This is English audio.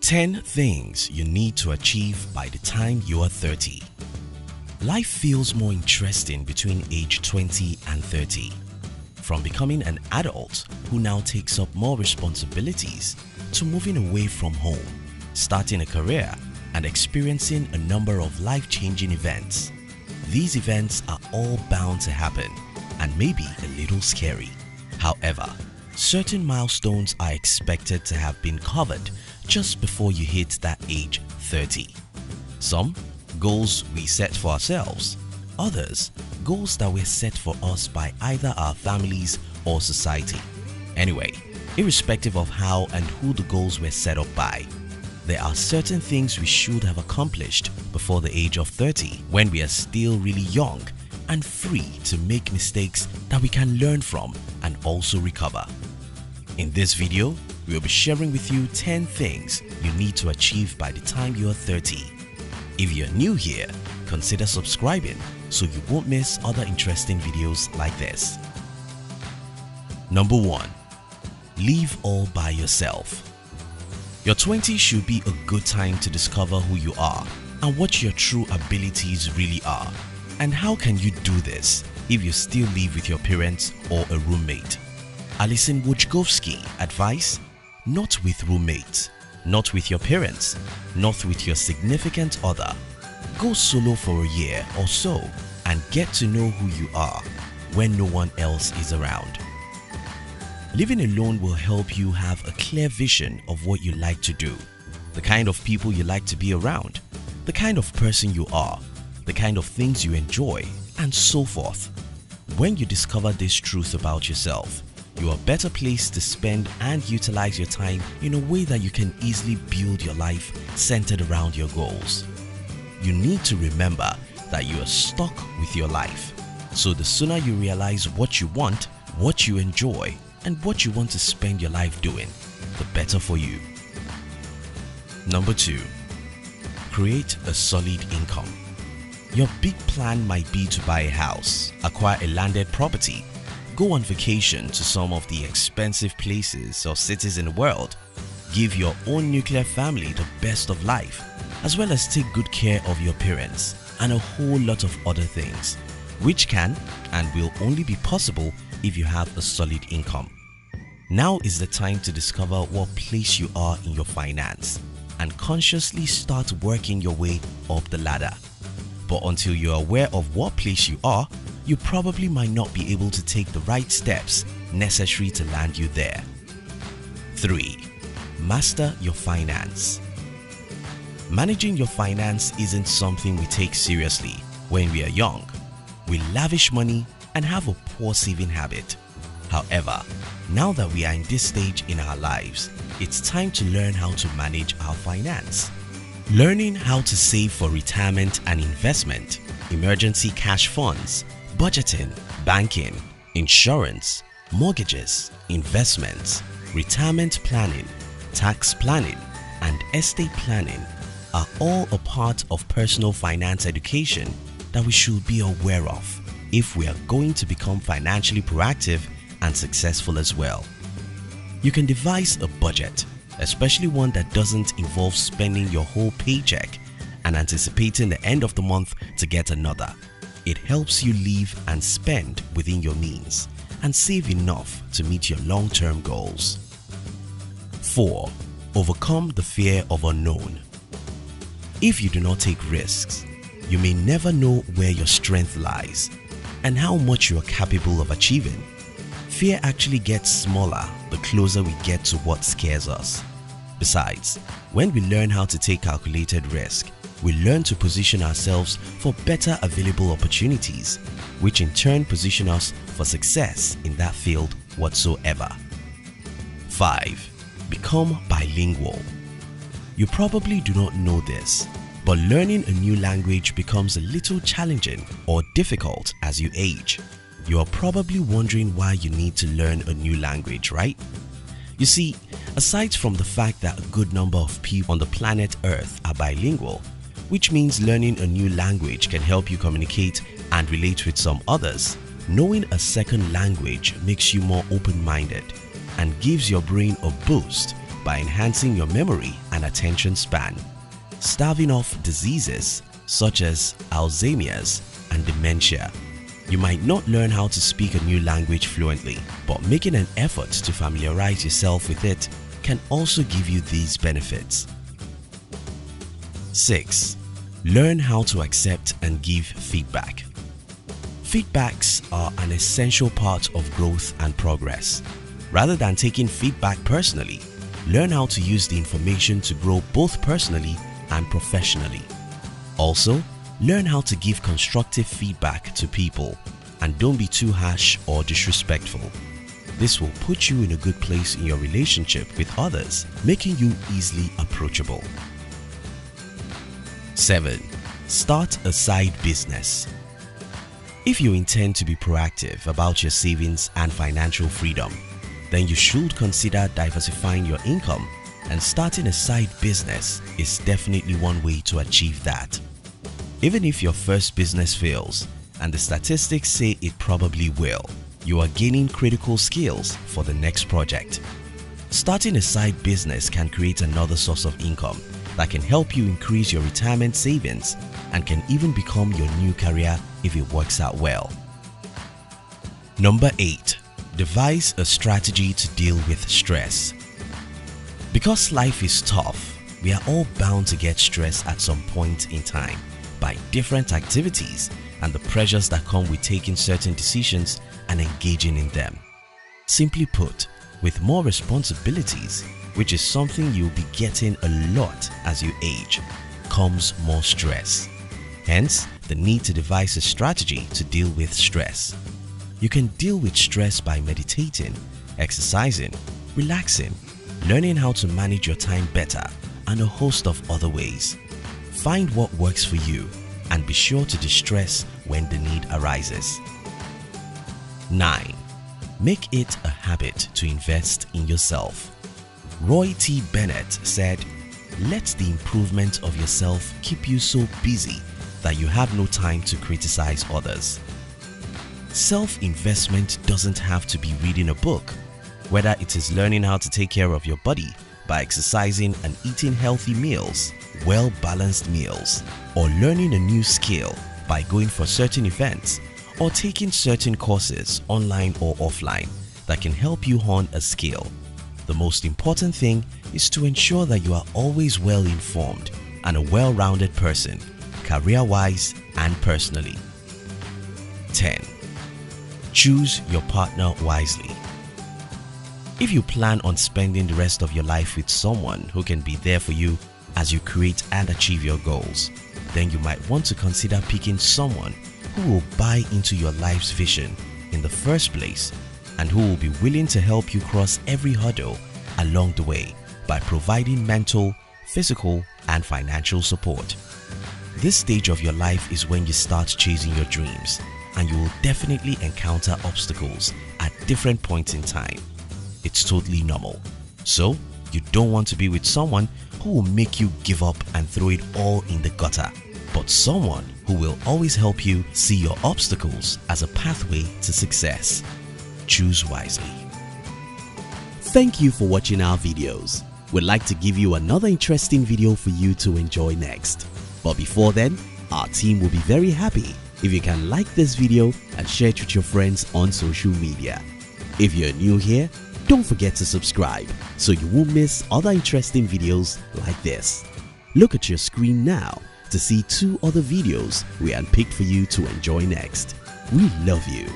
10 things you need to achieve by the time you are 30. Life feels more interesting between age 20 and 30. From becoming an adult who now takes up more responsibilities to moving away from home, starting a career, and experiencing a number of life-changing events. These events are all bound to happen and may be a little scary. However, certain milestones are expected to have been covered just before you hit that age 30. Some, goals we set for ourselves. Others, goals that were set for us by either our families or society. Anyway, irrespective of how and who the goals were set up by, there are certain things we should have accomplished before the age of 30 when we are still really young and free to make mistakes that we can learn from and also recover. In this video, we will be sharing with you 10 things you need to achieve by the time you are 30. If you're new here, consider subscribing so you won't miss other interesting videos like this. Number 1. Live all by yourself. Your 20s should be a good time to discover who you are and what your true abilities really are. And how can you do this if you still live with your parents or a roommate? Alison Wojcikowski advice: not with roommates, not with your parents, not with your significant other. Go solo for a year or so and get to know who you are when no one else is around. Living alone will help you have a clear vision of what you like to do, the kind of people you like to be around, the kind of person you are, the kind of things you enjoy, and so forth. When you discover this truth about yourself, you are better placed to spend and utilize your time in a way that you can easily build your life centered around your goals. You need to remember that you are stuck with your life, so the sooner you realize what you want, what you enjoy, and what you want to spend your life doing, the better for you. Number 2. Create a solid income. Your big plan might be to buy a house, acquire a landed property, go on vacation to some of the expensive places or cities in the world, give your own nuclear family the best of life, as well as take good care of your parents and a whole lot of other things, which can and will only be possible if you have a solid income. Now is the time to discover what place you are in your finance and consciously start working your way up the ladder. But until you are aware of what place you are, you probably might not be able to take the right steps necessary to land you there. 3. Master your finance. Managing your finance isn't something we take seriously when we are young. We lavish money and have a poor saving habit. However, now that we are in this stage in our lives, it's time to learn how to manage our finance. Learning how to save for retirement and investment, emergency cash funds, budgeting, banking, insurance, mortgages, investments, retirement planning, tax planning, and estate planning are all a part of personal finance education that we should be aware of if we are going to become financially proactive and successful as well. You can devise a budget, especially one that doesn't involve spending your whole paycheck and anticipating the end of the month to get another. It helps you live and spend within your means and save enough to meet your long-term goals. 4. Overcome the fear of unknown. If you do not take risks, you may never know where your strength lies and how much you are capable of achieving. Fear actually gets smaller the closer we get to what scares us. Besides, when we learn how to take calculated risk, we learn to position ourselves for better available opportunities, which in turn position us for success in that field whatsoever. 5. Become bilingual. You probably do not know this, but learning a new language becomes a little challenging or difficult as you age. You are probably wondering why you need to learn a new language, right? You see, aside from the fact that a good number of people on the planet Earth are bilingual, which means learning a new language can help you communicate and relate with some others, knowing a second language makes you more open-minded and gives your brain a boost by enhancing your memory and attention span, staving off diseases such as Alzheimer's and dementia. You might not learn how to speak a new language fluently, but making an effort to familiarize yourself with it can also give you these benefits. 6. Learn how to accept and give feedback. Feedbacks are an essential part of growth and progress. Rather than taking feedback personally, learn how to use the information to grow both personally and professionally. Also, learn how to give constructive feedback to people and don't be too harsh or disrespectful. This will put you in a good place in your relationship with others, making you easily approachable. 7. Start a side business. If you intend to be proactive about your savings and financial freedom, then you should consider diversifying your income, and starting a side business is definitely one way to achieve that. Even if your first business fails, and the statistics say it probably will, you are gaining critical skills for the next project. Starting a side business can create another source of income that can help you increase your retirement savings and can even become your new career if it works out well. Number 8. Devise a strategy to deal with stress. Because life is tough, we are all bound to get stressed at some point in time by different activities and the pressures that come with taking certain decisions and engaging in them. Simply put, with more responsibilities, which is something you'll be getting a lot as you age, comes more stress. Hence, the need to devise a strategy to deal with stress. You can deal with stress by meditating, exercising, relaxing, learning how to manage your time better, and a host of other ways. Find what works for you and be sure to distress when the need arises. 9. Make it a habit to invest in yourself. Roy T. Bennett said, "Let the improvement of yourself keep you so busy that you have no time to criticize others." Self-investment doesn't have to be reading a book, whether it is learning how to take care of your body by exercising and eating healthy meals, well-balanced meals, or learning a new skill by going for certain events or taking certain courses online or offline that can help you hone a skill. The most important thing is to ensure that you are always well informed and a well-rounded person, career-wise and personally. 10. Choose your partner wisely. If you plan on spending the rest of your life with someone who can be there for you as you create and achieve your goals, then you might want to consider picking someone who will buy into your life's vision in the first place and who will be willing to help you cross every hurdle along the way by providing mental, physical, and financial support. This stage of your life is when you start chasing your dreams, and you will definitely encounter obstacles at different points in time. It's totally normal. So, you don't want to be with someone who will make you give up and throw it all in the gutter, but someone who will always help you see your obstacles as a pathway to success. Choose wisely. Thank you for watching our videos. We'd like to give you another interesting video for you to enjoy next. But before then, our team will be very happy if you can like this video and share it with your friends on social media. If you're new here, don't forget to subscribe so you won't miss other interesting videos like this. Look at your screen now to see 2 other videos we handpicked for you to enjoy next. We love you.